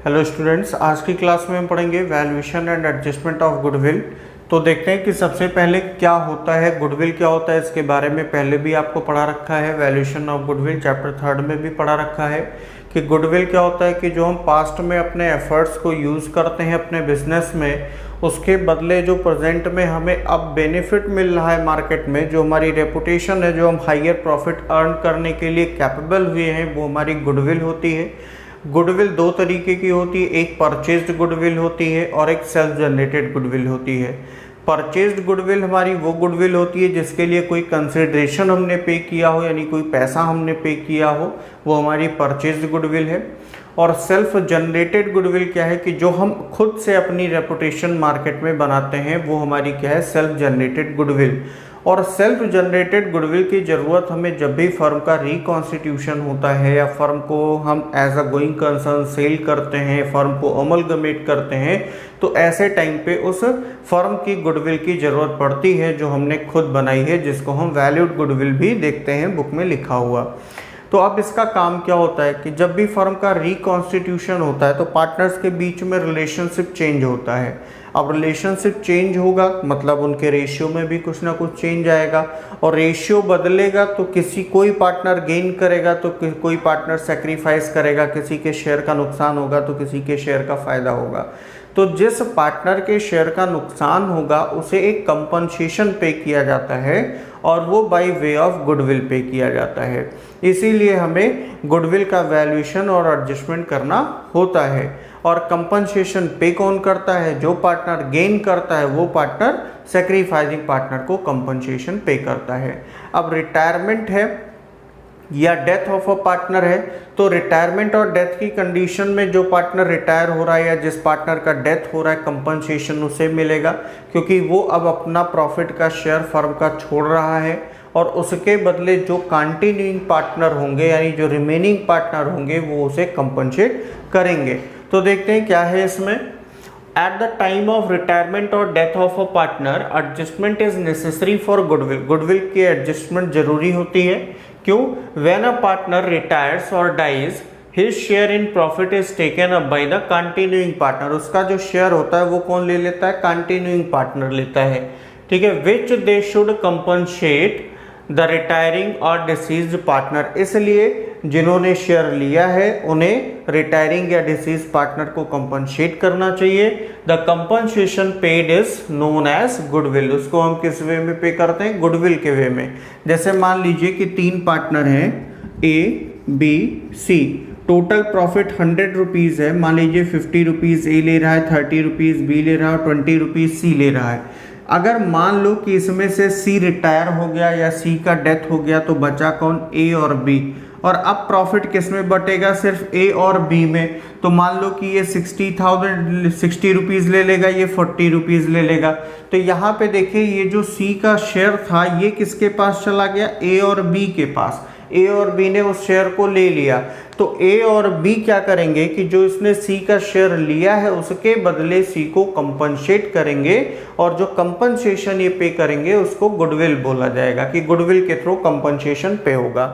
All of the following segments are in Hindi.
हेलो स्टूडेंट्स, आज की क्लास में हम पढ़ेंगे valuation and adjustment of goodwill. तो देखते हैं कि सबसे पहले क्या होता है, गुडविल क्या होता है। इसके बारे में पहले भी आपको पढ़ा रखा है, वैल्यूएशन ऑफ गुडविल चैप्टर 3 में भी पढ़ा रखा है कि गुडविल क्या होता है कि जो हम पास्ट में अपने एफर्ट्स को यूज़ करते हैं अपने बिजनेस में, उसके बदले जो प्रेजेंट में हमें अब बेनिफिट मिल रहा है मार्केट में, जो हमारी रेपुटेशन है, जो हम हायर प्रॉफिट अर्न करने के लिए कैपेबल हुए हैं, वो हमारी गुडविल होती है। गुडविल दो तरीके की होती है, एक परचेज्ड गुडविल होती है और एक सेल्फ जनरेटेड गुडविल होती है। परचेज्ड गुडविल हमारी वो गुडविल होती है जिसके लिए कोई कंसिडरेशन हमने पे किया हो, यानी कोई पैसा हमने पे किया हो, वो हमारी परचेज्ड गुडविल है। और सेल्फ जनरेटेड गुडविल क्या है कि जो हम खुद से अपनी रेपुटेशन मार्केट में बनाते हैं, वो हमारी क्या है, सेल्फ जनरेटेड गुडविल। और सेल्फ जनरेटेड गुडविल की ज़रूरत हमें जब भी फर्म का रिकॉन्स्टिट्यूशन होता है या फर्म को हम as a going concern sale करते हैं, फर्म को अमलगमेट करते हैं, तो ऐसे टाइम पे उस फर्म की गुडविल की ज़रूरत पड़ती है जो हमने खुद बनाई है, जिसको हम वैल्यूड गुडविल भी देखते हैं बुक में लिखा हुआ। तो अब इसका काम क्या होता है कि जब भी फर्म का रिकॉन्स्टिट्यूशन होता है तो पार्टनर्स के बीच में रिलेशनशिप चेंज होता है। अब रिलेशनशिप चेंज होगा मतलब उनके रेशियो में भी कुछ ना कुछ चेंज आएगा, और रेशियो बदलेगा तो कोई पार्टनर गेन करेगा तो कोई पार्टनर सेक्रीफाइस करेगा, किसी के शेयर का नुकसान होगा तो किसी के शेयर का फ़ायदा होगा। तो जिस पार्टनर के शेयर का नुकसान होगा उसे एक कंपनसेशन पे किया जाता है और वो बाय वे ऑफ गुडविल पे किया जाता है। इसीलिए हमें गुडविल का वैल्यूएशन और एडजस्टमेंट करना होता है। और कंपनसेशन पे कौन करता है? जो पार्टनर गेन करता है वो पार्टनर सेक्रीफाइसिंग पार्टनर को कंपनसेशन पे करता है। अब रिटायरमेंट है या डेथ ऑफ अ पार्टनर है, तो रिटायरमेंट और डेथ की कंडीशन में जो पार्टनर रिटायर हो रहा है या जिस पार्टनर का डेथ हो रहा है, कंपनसेशन उसे मिलेगा, क्योंकि वो अब अपना प्रॉफिट का शेयर फर्म का छोड़ रहा है और उसके बदले जो कंटिन्यूइंग पार्टनर होंगे यानी जो रिमेनिंग पार्टनर होंगे वो उसे कंपनसेट करेंगे। तो देखते हैं क्या है इसमें। At the time of retirement और death of a partner adjustment is necessary for goodwill. Goodwill की एडजस्टमेंट जरूरी होती है। क्यों? व्हेन अ पार्टनर रिटायर्स और dies his share in profit is taken up by the continuing partner. उसका जो शेयर होता है वो कौन ले लेता है? कंटिन्यूइंग पार्टनर लेता है। ठीक है, which they should compensate the retiring और डिसीज्ड पार्टनर। इसलिए जिन्होंने शेयर लिया है उन्हें रिटायरिंग या डिसीज पार्टनर को कंपनसेट करना चाहिए। The compensation paid is known as goodwill. उसको हम किस वे में पे करते हैं? गुडविल के वे में। जैसे मान लीजिए कि 3 पार्टनर हैं, A B C, total profit 100 rupees है। मान लीजिए 50 रुपीज़ ए ले रहा है, 30 रुपीज़ बी ले रहा है और 20 रुपीज़ सी ले रहा है। अगर मान लो कि इसमें से सी रिटायर हो गया या सी का डेथ हो गया तो बचा कौन? ए और बी। और अब प्रॉफिट किस में बटेगा? सिर्फ ए और बी में। तो मान लो कि ये 60 रुपीज़ ले लेगा, ये 40 रुपीज़ ले लेगा। तो यहाँ पे देखिए ये जो सी का शेयर था ये किसके पास चला गया? ए और बी के पास। ए और बी ने उस शेयर को ले लिया। तो ए और बी क्या करेंगे कि जो इसने सी का शेयर लिया है उसके बदले सी को कंपनसेट करेंगे, और जो कंपनसेशन ये पे करेंगे उसको गुडविल बोला जाएगा कि गुडविल के थ्रू कंपनसेशन पे होगा।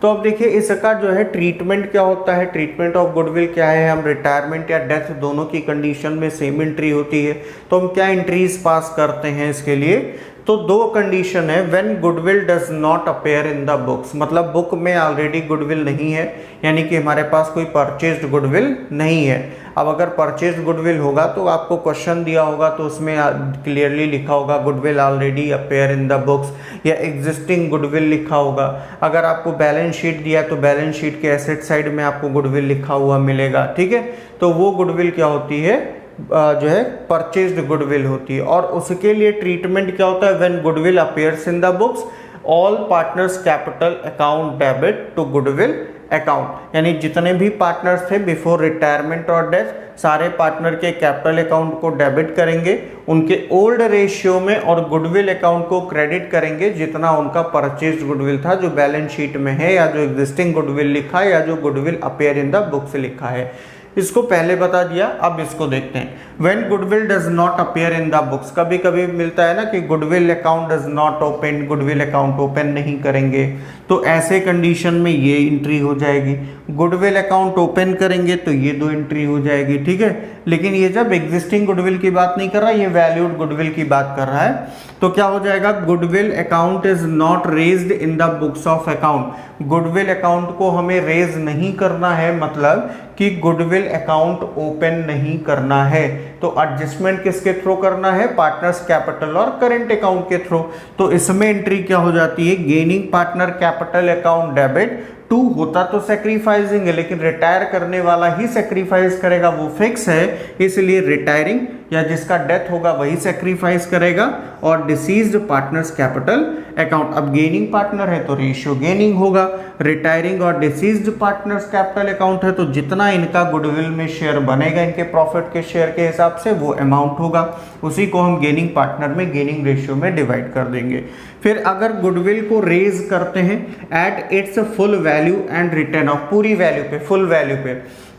तो अब देखिए इसका जो है ट्रीटमेंट क्या होता है। ट्रीटमेंट ऑफ गुडविल क्या है? हम रिटायरमेंट या डेथ दोनों की कंडीशन में सेम एंट्री होती है, तो हम क्या एंट्रीज पास करते हैं इसके लिए? तो 2 कंडीशन है। When goodwill does not appear in the books, मतलब बुक में ऑलरेडी गुडविल नहीं है, यानी कि हमारे पास कोई परचेज्ड गुडविल नहीं है। अब अगर परचेज्ड गुडविल होगा तो आपको क्वेश्चन दिया होगा तो उसमें क्लियरली लिखा होगा goodwill already appear in the books, या एग्जिस्टिंग गुडविल लिखा होगा। अगर आपको बैलेंस शीट दिया है तो बैलेंस शीट के एसेट साइड में आपको गुडविल लिखा हुआ मिलेगा। ठीक है, तो वो गुडविल क्या होती है? जो है परचेज्ड गुडविल होती है। और उसके लिए ट्रीटमेंट क्या होता है? When goodwill appears in the books all partners capital account debit to goodwill account, यानी जितने भी पार्टनर्स थे बिफोर रिटायरमेंट और डेथ सारे पार्टनर के कैपिटल अकाउंट को डेबिट करेंगे, उनके ओल्ड रेशियो में, और गुडविल अकाउंट को क्रेडिट करेंगे जितना उनका परचेज्ड गुडविल था जो बैलेंस शीट में है, या जो एग्जिस्टिंग गुडविल लिखा है, या जो goodwill appear in the books लिखा है। इसको पहले बता दिया, अब इसको देखते हैं। When goodwill does not appear in the books, कभी कभी मिलता है ना कि goodwill account does not open, goodwill account open नहीं करेंगे, तो ऐसे कंडीशन में ये एंट्री हो जाएगी। गुडविल अकाउंट ओपन करेंगे तो ये 2 एंट्री हो जाएगी, ठीक है। लेकिन ये जब एग्जिस्टिंग गुडविल की बात नहीं कर रहा, ये वैल्यूड गुडविल की बात कर रहा है, तो क्या हो जाएगा, goodwill account is not raised in the books of account. Goodwill account को हमें रेज नहीं करना है, मतलब कि गुडविल अकाउंट ओपन नहीं करना है। तो एडजस्टमेंट किसके थ्रू करना है, पार्टनर्स कैपिटल और करेंट अकाउंट के थ्रू। तो इसमें एंट्री क्या हो जाती है, gaining partner capital account debit to, होता तो सेक्रीफाइसिंग है लेकिन रिटायर करने वाला ही सेक्रीफाइस करेगा, वो फिक्स है, इसलिए रिटायरिंग या जिसका डेथ होगा वही सेक्रीफाइस करेगा, और डिसीज्ड पार्टनर्स कैपिटल अकाउंट। अब गेनिंग पार्टनर है तो रेशियो गेनिंग होगा, रिटायरिंग और डिसीज्ड पार्टनर्स कैपिटल अकाउंट है तो जितना इनका गुडविल में शेयर बनेगा इनके प्रॉफिट के शेयर के हिसाब से वो अमाउंट होगा, उसी को हम गेनिंग पार्टनर में गेनिंग रेशियो में डिवाइड कर देंगे। फिर अगर गुडविल को रेज करते हैं at its full value and return of, पूरी वैल्यू पे, फुल वैल्यू पे,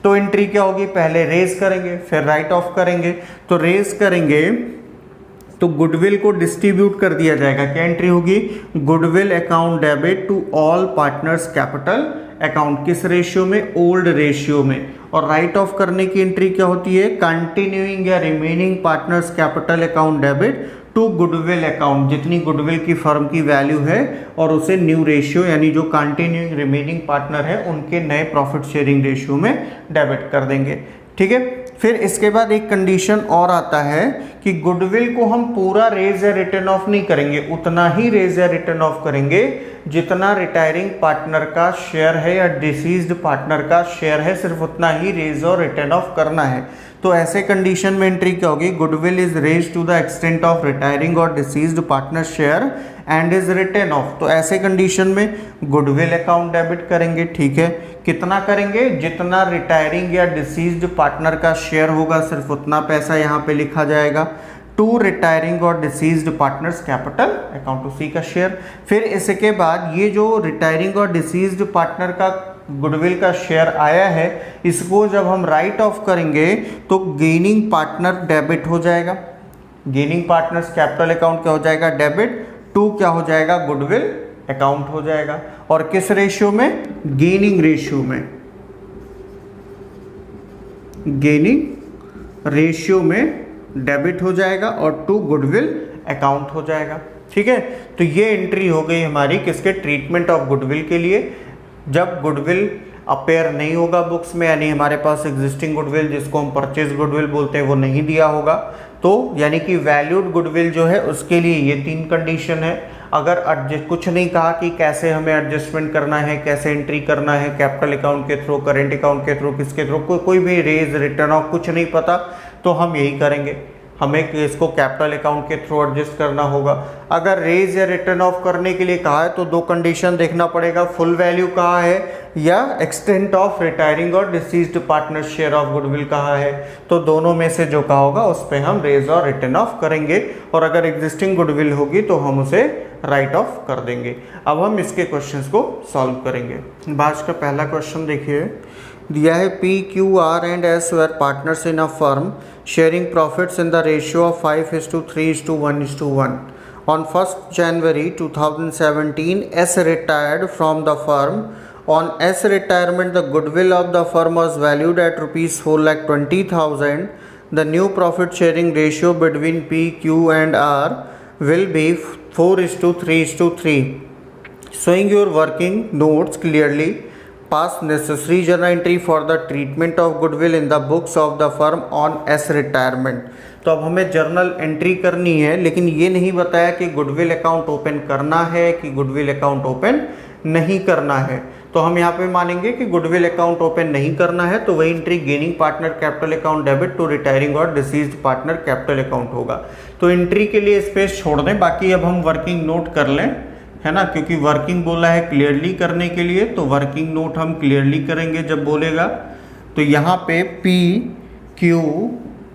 तो एंट्री क्या होगी, पहले रेज करेंगे फिर राइट ऑफ करेंगे। तो रेज करेंगे तो गुडविल को डिस्ट्रीब्यूट कर दिया जाएगा, क्या एंट्री होगी, goodwill account debit to all partners capital account, किस रेशियो में, ओल्ड रेशियो में। और राइट ऑफ करने की एंट्री क्या होती है, कंटिन्यूइंग या remaining partners capital account debit to goodwill account, जितनी गुडविल की फर्म की वैल्यू है और उसे न्यू रेशियो यानी जो कंटिन्यूइंग रिमेनिंग पार्टनर है उनके नए प्रॉफिट शेयरिंग रेशियो में डेबिट कर देंगे, ठीक है। फिर इसके बाद एक कंडीशन और आता है कि गुडविल को हम पूरा रेज या रिटर्न ऑफ नहीं करेंगे, उतना ही रेज या रिटर्न ऑफ करेंगे जितना रिटायरिंग पार्टनर का शेयर है या डिसीज्ड पार्टनर का शेयर है, सिर्फ उतना ही रेज और रिटर्न ऑफ करना है। तो ऐसे कंडीशन में एंट्री क्या होगी, goodwill is raised to the extent of retiring और deceased partner share and is written off. तो ऐसे कंडीशन में गुडविल अकाउंट डेबिट करेंगे, ठीक है। कितना करेंगे, जितना रिटायरिंग या डिसीज्ड पार्टनर का शेयर होगा सिर्फ उतना पैसा यहाँ पे लिखा जाएगा, टू रिटायरिंग और डिसीज्ड पार्टनर्स कैपिटल अकाउंट, उसी का शेयर। फिर इसके बाद ये जो रिटायरिंग और डिसीज्ड पार्टनर का गुडविल का शेयर आया है, इसको जब हम राइट ऑफ करेंगे तो गेनिंग पार्टनर डेबिट हो जाएगा, गेनिंग पार्टनर्स कैपिटल अकाउंट क्या हो जाएगा, डेबिट टू क्या हो जाएगा, गुडविल अकाउंट हो जाएगा। और किस रेशियो में, गेनिंग रेशियो में, गेनिंग रेशियो में डेबिट हो जाएगा और टू गुडविल अकाउंट हो जाएगा, ठीक है। तो ये एंट्री हो गई हमारी किसके, ट्रीटमेंट ऑफ गुडविल के लिए। जब गुडविल अपेयर नहीं होगा बुक्स में, यानी हमारे पास एग्जिस्टिंग गुडविल जिसको हम परचेज गुडविल बोलते हैं वो नहीं दिया होगा, तो यानी कि वैल्यूड गुडविल जो है उसके लिए ये 3 कंडीशन है। अगर कुछ नहीं कहा कि कैसे हमें एडजस्टमेंट करना है, कैसे एंट्री करना है, कैपिटल अकाउंट के थ्रू, करेंट अकाउंट के थ्रू, किसके थ्रू, कोई भी रेज रिटर्न ऑफ कुछ नहीं पता, तो हम यही करेंगे, हमें इसको कैपिटल अकाउंट के थ्रू एडजस्ट करना होगा। अगर रेज या रिटर्न ऑफ करने के लिए कहा है तो 2 कंडीशन देखना पड़ेगा, फुल वैल्यू कहा है या एक्सटेंट ऑफ रिटायरिंग और deceased partner share of goodwill कहा है, तो दोनों में से जो कहा होगा उस पर हम रेज और रिटर्न ऑफ करेंगे, और अगर एग्जिस्टिंग गुडविल होगी तो हम उसे राइट ऑफ कर देंगे। अब हम इसके क्वेश्चंस को सॉल्व करेंगे। आज का पहला क्वेश्चन देखिए, दिया है P, Q, R and S were partners in a firm sharing profits in the ratio of 5:3:1:1. On 1st January 2017, S retired from the firm. On S retirement, the goodwill of the firm was valued at rupees 4,20,000. The new profit sharing ratio between P, Q and R will be 4:3:3. Showing your working notes clearly, pass necessary journal entry for the treatment of goodwill in the books of the firm on S retirement. तो अब हमें जर्नल एंट्री करनी है, लेकिन ये नहीं बताया कि गुडविल अकाउंट ओपन करना है कि गुडविल अकाउंट ओपन नहीं करना है। तो हम यहाँ पे मानेंगे कि गुडविल अकाउंट ओपन नहीं करना है, तो वही entry gaining partner capital account debit to retiring और डिसीज्ड पार्टनर कैपिटल अकाउंट होगा। तो एंट्री के लिए स्पेस छोड़ दें, बाकी अब हम वर्किंग नोट कर लें, है ना, क्योंकि वर्किंग बोला है क्लियरली करने के लिए, तो वर्किंग नोट हम क्लियरली करेंगे जब बोलेगा। तो यहाँ पे P, Q,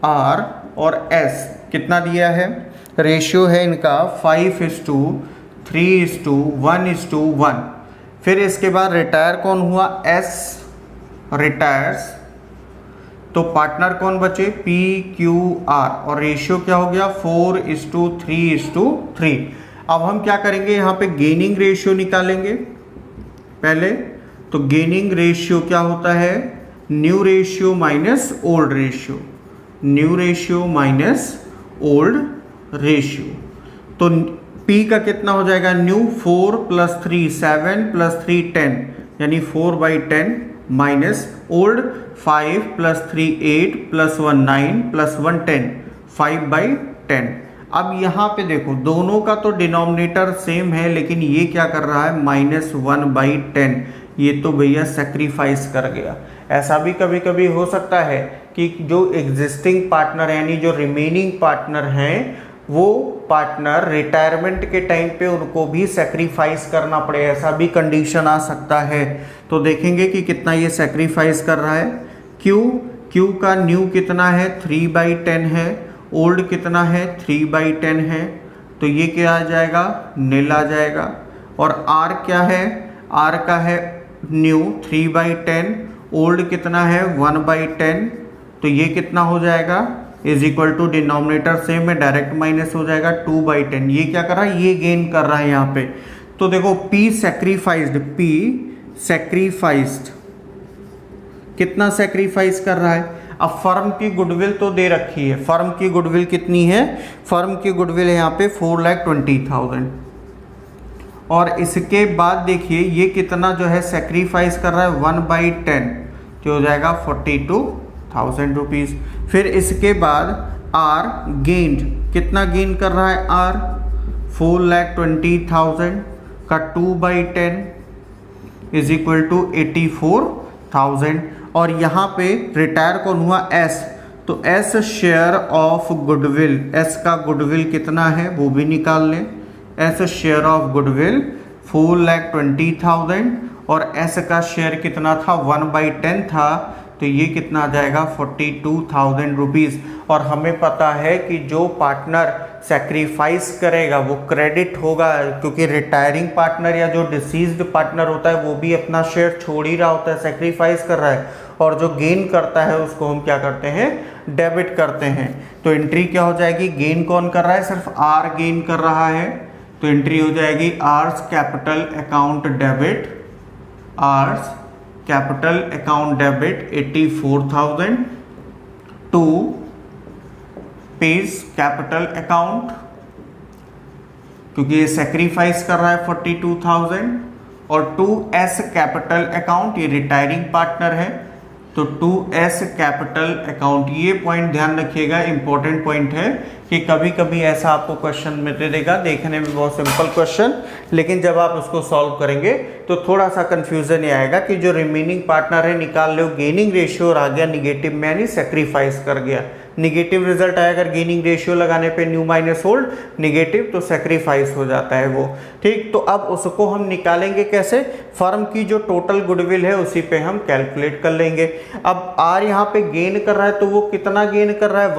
R और S कितना दिया है, रेशियो है इनका 5:3:1:1। फिर इसके बाद रिटायर कौन हुआ, S रिटायर्स, तो पार्टनर कौन बचे, पी क्यू आर, और रेशियो क्या हो गया 4:3:3। अब हम क्या करेंगे, यहाँ पे गेनिंग रेशियो निकालेंगे पहले। तो गेनिंग रेशियो क्या होता है, new ratio minus old ratio, new ratio minus old ratio. तो P का कितना हो जाएगा, न्यू 4 + 3 7 + 3 10, यानी 4/10 माइनस ओल्ड 5 + 3 8 + 1 9 + 1 10, 5/10। अब यहाँ पे देखो दोनों का तो डिनोमिनेटर सेम है, लेकिन ये क्या कर रहा है -1/10, ये तो भैया सेक्रीफाइस कर गया। ऐसा भी कभी कभी हो सकता है कि जो एग्जिस्टिंग पार्टनर यानी जो रिमेनिंग पार्टनर हैं वो पार्टनर रिटायरमेंट के टाइम पे उनको भी सेक्रीफाइस करना पड़े, ऐसा भी कंडीशन आ सकता है। तो देखेंगे कि कितना ये सेक्रीफाइस कर रहा है। क्यू का न्यू कितना है 3/10 है, ओल्ड कितना है 3/10 है, तो ये क्या आ जाएगा, नील आ जाएगा। और आर क्या है, आर का है न्यू 3/10, ओल्ड कितना है 1/10, तो ये कितना हो जाएगा is equal to denominator same में डायरेक्ट माइनस हो जाएगा 2/10। ये क्या कर रहा है, ये गेन कर रहा है यहाँ पे। तो देखो P सेक्रीफाइस्ड कितना सेक्रीफाइस कर रहा है। अब फर्म की गुडविल तो दे रखी है, फर्म की गुडविल कितनी है, फर्म की गुडविल है यहाँ पे 4,20,000। और इसके बाद देखिए ये कितना जो है सेक्रीफाइस कर रहा है 1/10, जो हो जाएगा 42,000 रुपीज़। फिर इसके बाद आर गेन्ड कितना गेन कर रहा है, आर 4,20,000 का 2/10 इज इक्वल टू 84,000। और यहाँ पे रिटायर कौन हुआ, एस, तो S share of goodwill, S का गुडविल कितना है वो भी निकाल लें। एस शेयर ऑफ गुडविल 4,20,000 और एस का शेयर कितना था 1/10 था, तो ये कितना आ जाएगा 42,000 रुपीज़। और हमें पता है कि जो पार्टनर सेक्रीफाइस करेगा वो क्रेडिट होगा, क्योंकि रिटायरिंग पार्टनर या जो डिसीज्ड पार्टनर होता है वो भी अपना शेयर छोड़ ही रहा होता है, सेक्रीफाइस कर रहा है, और जो गेन करता है उसको हम क्या करते हैं, डेबिट करते हैं। तो एंट्री क्या हो जाएगी, गेन कौन कर रहा है, सिर्फ आर गेन कर रहा है, तो एंट्री हो जाएगी R's capital account debit, R's capital account debit 84,000 to P's capital account, क्योंकि ये सेक्रीफाइस कर रहा है 42,000, और टू एस कैपिटल अकाउंट, ये रिटायरिंग पार्टनर है, तो टू एस कैपिटल अकाउंट। ये पॉइंट ध्यान रखिएगा, इंपॉर्टेंट पॉइंट है कि कभी कभी ऐसा आपको क्वेश्चन में दे देगा, देखने में बहुत सिंपल क्वेश्चन, लेकिन जब आप उसको सॉल्व करेंगे तो थोड़ा सा कंफ्यूजन ये आएगा कि जो रिमेनिंग पार्टनर है निकाल लो गेनिंग रेशियो, और आ गया निगेटिव में यानी सेक्रीफाइस कर गया, निगेटिव रिजल्ट आया। अगर गेनिंग रेशियो लगाने पे न्यू माइनस ओल्ड निगेटिव, तो सेक्रीफाइस हो जाता है वो, ठीक। तो अब उसको हम निकालेंगे कैसे, फर्म की जो टोटल गुडविल है उसी पे हम कैलकुलेट कर लेंगे। अब आर यहाँ पे गेन कर रहा है, तो वो कितना गेन कर रहा है,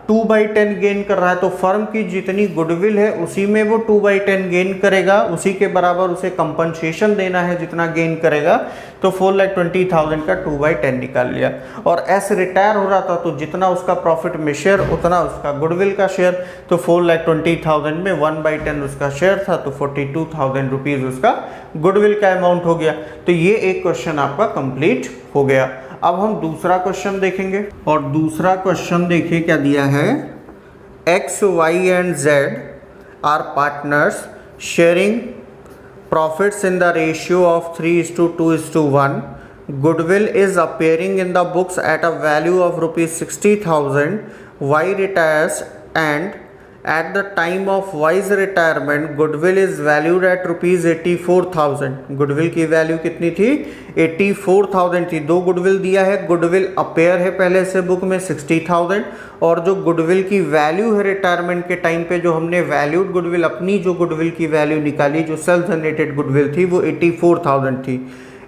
2/10 गेन कर रहा है, तो फर्म की जितनी गुडविल है उसी में वो 2/10 गेन करेगा, उसी के बराबर उसे कंपनसेशन देना है जितना गेन करेगा। तो 4,20,000 का 2/10 निकाल लिया। और एस रिटायर हो रहा था, तो जितना उसका प्रॉफिट में शेयर उतना उसका गुडविल का शेयर, तो 4,20,000 में 1/10 उसका शेयर था, तो 42,000 रुपीज़ उसका गुडविल का अमाउंट हो गया। तो ये एक क्वेश्चन आपका कंप्लीट हो गया। अब हम दूसरा क्वेश्चन देखेंगे, और दूसरा क्वेश्चन देखिए क्या दिया है, X Y and Z are partners sharing profits in the ratio of 3:2:1. Goodwill is appearing in the books at a value of rupees 60,000. Y retires, and at the time of Y's retirement goodwill is valued at rupees 84,000. Goodwill की वैल्यू कितनी थी, 84,000 थी। दो गुडविल दिया है, गुडविल अपेयर है पहले से बुक में 60,000, और जो गुडविल की वैल्यू है रिटायरमेंट के टाइम पे जो हमने वैल्यूड गुडविल, अपनी जो गुडविल की वैल्यू निकाली, जो सेल्फ जनरेटेड गुडविल थी वो 84,000 थी।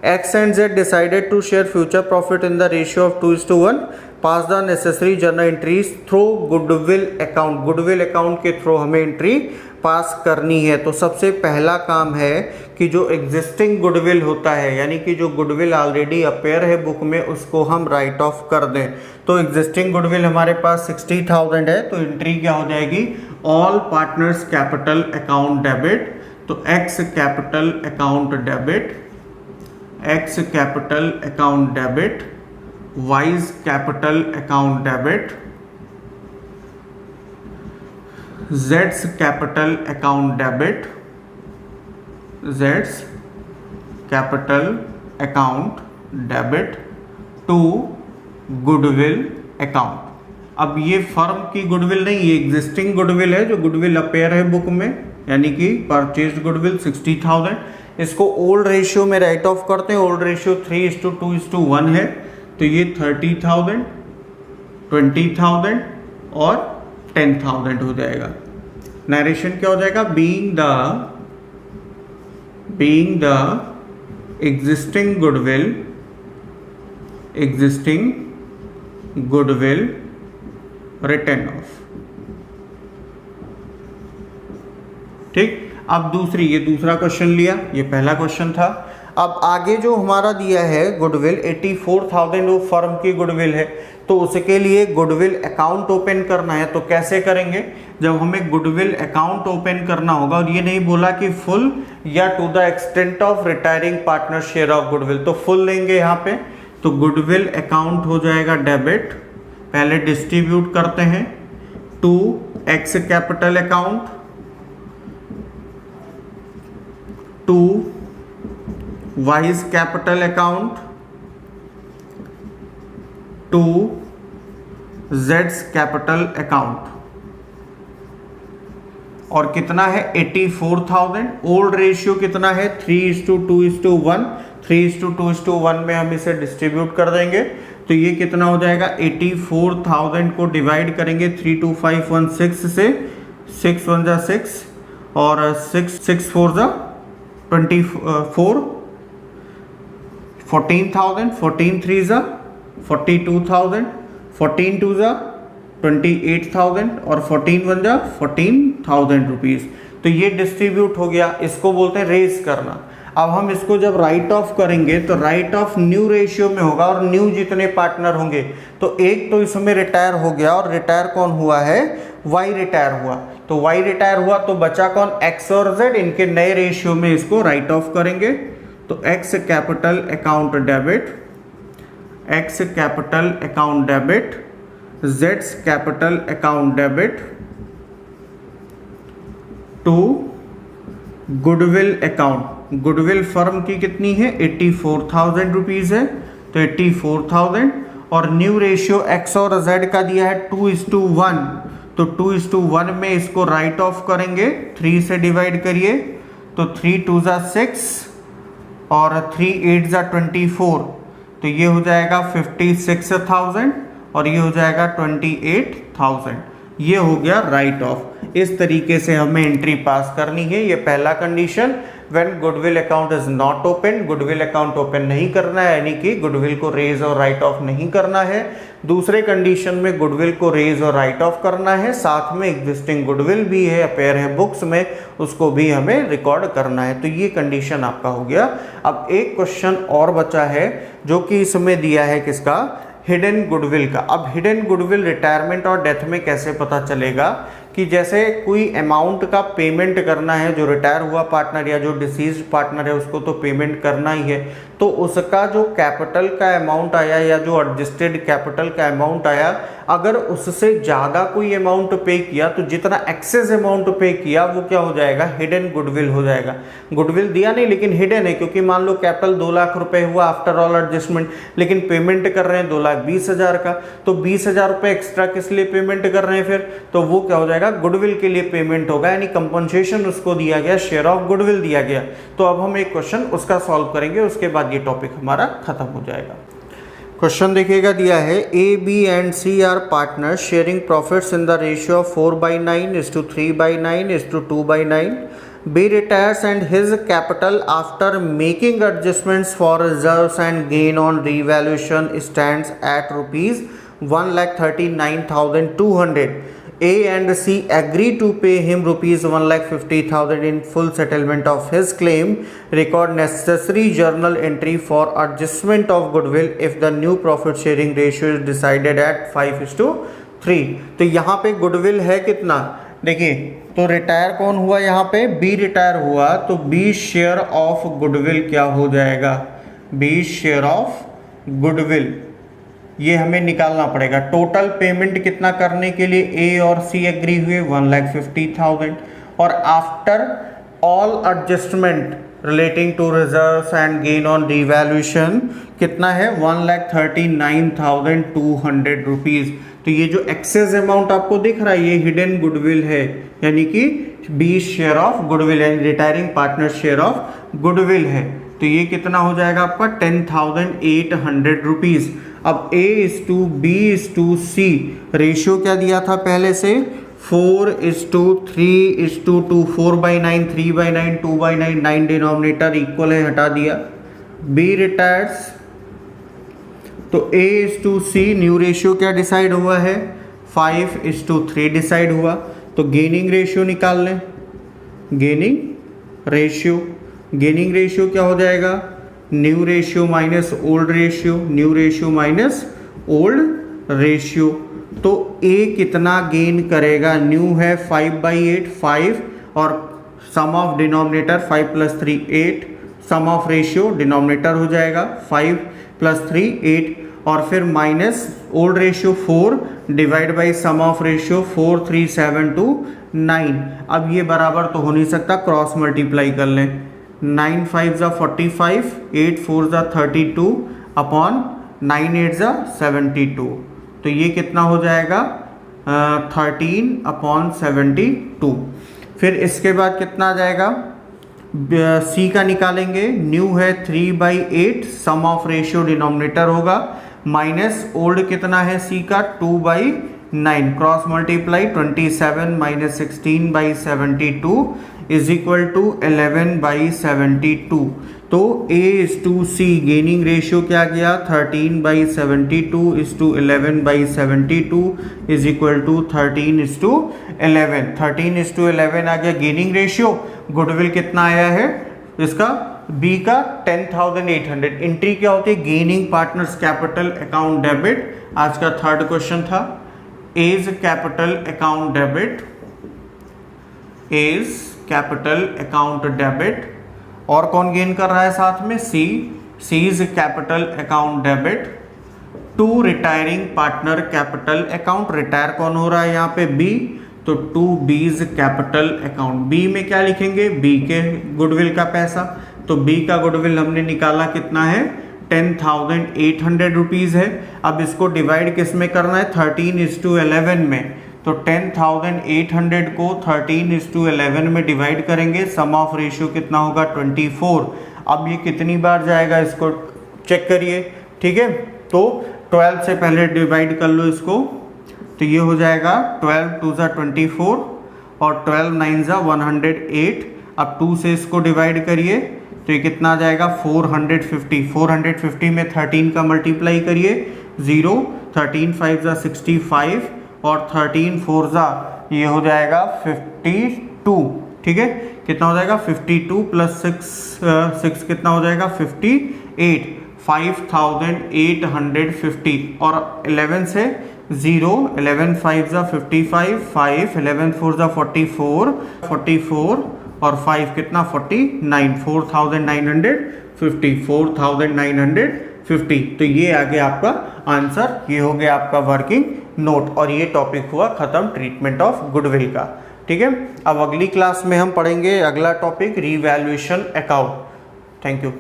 X and Z decided to share future profit in the ratio of 2:1. Pass the necessary journal entries through goodwill account. Goodwill account के थ्रू हमें एंट्री पास करनी है। तो सबसे पहला काम है कि जो एग्जिस्टिंग गुडविल होता है, यानी कि जो गुडविल ऑलरेडी अपेयर है बुक में, उसको हम राइट ऑफ कर दें। तो एग्जिस्टिंग गुडविल हमारे पास 60,000 है, तो एंट्री क्या हो जाएगी, all partners capital account debit. तो X capital account debit, X capital account debit, Y's capital account debit, जेड्स कैपिटल अकाउंट डेबिट, जेड्स capital account debit to goodwill account. अब ये फर्म की गुडविल नहीं, ये एग्जिस्टिंग गुडविल है जो गुडविल अपेयर है बुक में, यानी कि परचेज गुडविल 60,000। इसको ओल्ड रेशियो में राइट ऑफ करते हैं। ओल्ड रेशियो 3:2:1 है, तो ये 30,000, 20,000 और 10,000 हो जाएगा। नरेशन क्या हो जाएगा, being the existing goodwill written off। ठीक, अब ये दूसरा क्वेश्चन लिया, ये पहला क्वेश्चन था। अब आगे जो हमारा दिया है गुडविल 84,000 वो फर्म की गुडविल है, तो उसके लिए गुडविल अकाउंट ओपन करना है। तो कैसे करेंगे, जब हमें गुडविल अकाउंट ओपन करना होगा, और ये नहीं बोला कि फुल या to the extent of retiring partner share of goodwill, तो फुल लेंगे यहाँ पे। तो गुडविल अकाउंट हो जाएगा डेबिट, पहले डिस्ट्रीब्यूट करते हैं to X capital account, to Y's capital account, to जेड्स कैपिटल अकाउंट। और कितना है 84,000। ओल्ड रेशियो कितना है 3:2:1। 3:2:1 में हम इसे डिस्ट्रीब्यूट कर देंगे, तो ये कितना हो जाएगा, 84,000 को डिवाइड करेंगे 32516 से, 6 1 जा 6 और 6 4 जा 24, 14,000, 14 3 जा 42,000, 14 2 जा 28,000 और 14 1 जा 14,000 रुपीज़। तो ये डिस्ट्रीब्यूट हो गया, इसको बोलते हैं रेज करना। अब हम इसको जब राइट ऑफ करेंगे तो राइट ऑफ न्यू रेशियो में होगा, और न्यू जितने पार्टनर होंगे, तो एक तो इसमें रिटायर हो गया, और रिटायर कौन हुआ है, वाई रिटायर हुआ। तो वाई रिटायर हुआ तो बचा कौन, एक्स और जेड। इनके नए रेशियो में इसको राइट ऑफ करेंगे। तो X capital account debit, X capital account debit, जेड्स capital account debit to goodwill account. Goodwill firm की कितनी है, 84,000 रुपीज़ है, तो 84,000, और न्यू रेशियो एक्स और जेड का दिया है 2:1, तो 2:1 में इसको राइट ऑफ करेंगे, 3 से डिवाइड करिए, तो 3 2 जा 6 और 3 8 जा 24, तो ये हो जाएगा 56,000 और ये हो जाएगा 28,000। ये हो गया राइट ऑफ। इस तरीके से हमें एंट्री पास करनी है। ये पहला condition, when goodwill account is not open, goodwill account open नहीं करना है, यानी कि गुडविल को रेज और राइट ऑफ नहीं करना है। दूसरे कंडीशन में गुडविल को रेज और राइट ऑफ करना है, साथ में एग्जिस्टिंग गुडविल भी है, अपेयर है बुक्स में, उसको भी हमें रिकॉर्ड करना है। तो ये कंडीशन आपका हो गया। अब एक क्वेश्चन और बचा है जो कि इसमें दिया है किसका, हिडन गुडविल का। अब हिडन गुडविल रिटायरमेंट और डेथ में कैसे पता चलेगा कि जैसे कोई अमाउंट का पेमेंट करना है, जो रिटायर हुआ पार्टनर या जो डिसीज्ड पार्टनर है उसको तो पेमेंट करना ही है, तो उसका जो कैपिटल का अमाउंट आया या जो एडजस्टेड कैपिटल का अमाउंट आया, अगर उससे ज़्यादा कोई अमाउंट पे किया तो जितना एक्सेस अमाउंट पे किया वो क्या हो जाएगा, हिडन गुडविल हो जाएगा। गुडविल दिया नहीं लेकिन हिडन है, क्योंकि मान लो कैपिटल 2 लाख रुपए हुआ आफ्टर ऑल एडजस्टमेंट, लेकिन पेमेंट कर रहे हैं 2,20,000 का, तो 20,000 रुपये एक्स्ट्रा किस लिए पेमेंट कर रहे हैं फिर, तो वो क्या हो जाएगा, गुडविल के लिए पेमेंट होगा, यानी कंपनसेशन उसको दिया गया, शेयर ऑफ गुडविल दिया गया। तो अब हम एक क्वेश्चन उसका सॉल्व करेंगे, उसके बाद ये टॉपिक हमारा खत्म हो जाएगा। क्वेश्चन देखिएगा, दिया है A B and C are partner sharing profits in the ratio of 4/9 is to 3/9 is to 2/9। B retires and his capital after making adjustments for reserves and gain on revaluation stands at rupees 1,39,200. A and C agree to pay him rupees 1,50,000 in full settlement of his claim. Record necessary journal entry for adjustment of goodwill if the new profit sharing ratio is decided at 5:3. तो यहाँ पे गुडविल है कितना, देखिए तो रिटायर कौन हुआ यहाँ पे, बी रिटायर हुआ, तो बी शेयर ऑफ गुडविल क्या हो जाएगा, बी शेयर ऑफ गुडविल ये हमें निकालना पड़ेगा। टोटल पेमेंट कितना करने के लिए ए और सी एग्री हुए 1,50,000 और after all adjustment relating to reserves and gain on revaluation कितना है 1,39,200 रुपीज़। तो ये जो एक्सेस अमाउंट आपको दिख रहा है ये हिडन गुडविल है, यानी कि बी शेयर ऑफ गुडविल यानी retiring partner share of goodwill है। तो ये कितना हो जाएगा आपका 10,800 रुपीज़। अब A:B:C रेशियो क्या दिया था पहले से 4:3:2 4/9 3/9 2/9 9 डिनोमिनेटर इक्वल है हटा दिया। B रिटायर्स तो A:C न्यू रेशियो क्या डिसाइड हुआ है 5:3 डिसाइड हुआ। तो गेनिंग रेशियो निकाल लें, गेनिंग रेशियो क्या हो जाएगा new ratio minus old ratio, new ratio minus old ratio. तो A कितना गेन करेगा, न्यू है 5/8 5 और sum of denominator 5 + 3 8, sum of ratio denominator हो जाएगा 5 + 3 8 और फिर minus old ratio 4 divide by sum of ratio 4 3 7 2 9। अब ये बराबर तो हो नहीं सकता, क्रॉस मल्टीप्लाई कर लें 9 5 = 45 8 4 = 32 अपॉन 9 8 = 72। तो ये कितना हो जाएगा 13/72। फिर इसके बाद कितना आ जाएगा सी का निकालेंगे, न्यू है 3/8 सम ऑफ रेशियो डिनोमिनेटर होगा माइनस ओल्ड कितना है सी का 2/9 cross multiply 27 - 16/72 is equal to 11/72। तो A:C गेनिंग रेशियो क्या गया 13/72 = 11/72 इज इक्वल टू 13:11। 13:11 आ गया गेनिंग रेशियो। गुडविल कितना आया है इसका बी का 10,800। एंट्री क्या होती है gaining partners capital account debit. आज का थर्ड क्वेश्चन था A's capital account debit, A's capital account debit. और कौन गेन कर रहा है साथ में C is capital account debit to retiring partner capital account. Retire कौन हो रहा है यहाँ पे बी, तो टू बीज कैपिटल अकाउंट। बी में क्या लिखेंगे बी के गुडविल का पैसा। तो बी का गुडविल हमने निकाला कितना है 10,800 रुपीज़ है। अब इसको डिवाइड किस में करना है 13:11 में। तो 10,800 को 13:11 में डिवाइड करेंगे, सम ऑफ रेशियो कितना होगा 24। अब ये कितनी बार जाएगा इसको चेक करिए, ठीक है। तो 12 से पहले डिवाइड कर लो इसको, तो ये हो जाएगा 12 2 = 24 और 12 9 = 108। अब 2 से इसको डिवाइड करिए तो ये कितना आ जाएगा 450। 450 में 13 का मल्टीप्लाई करिए 0, 13 5 = 65 और 13 4 ये हो जाएगा 52, ठीक है। कितना हो जाएगा 52 + 6 कितना हो जाएगा 58, 5,850 और 11 से 0, 11 5 = 55 5, 11 4 = 44 44 और 5 कितना 49, 4,950। तो ये आ गया आपका आंसर, ये हो गया आपका वर्किंग नोट और ये टॉपिक हुआ खत्म ट्रीटमेंट ऑफ गुडविल का, ठीक है। अब अगली क्लास में हम पढ़ेंगे अगला topic revaluation account. Thank you.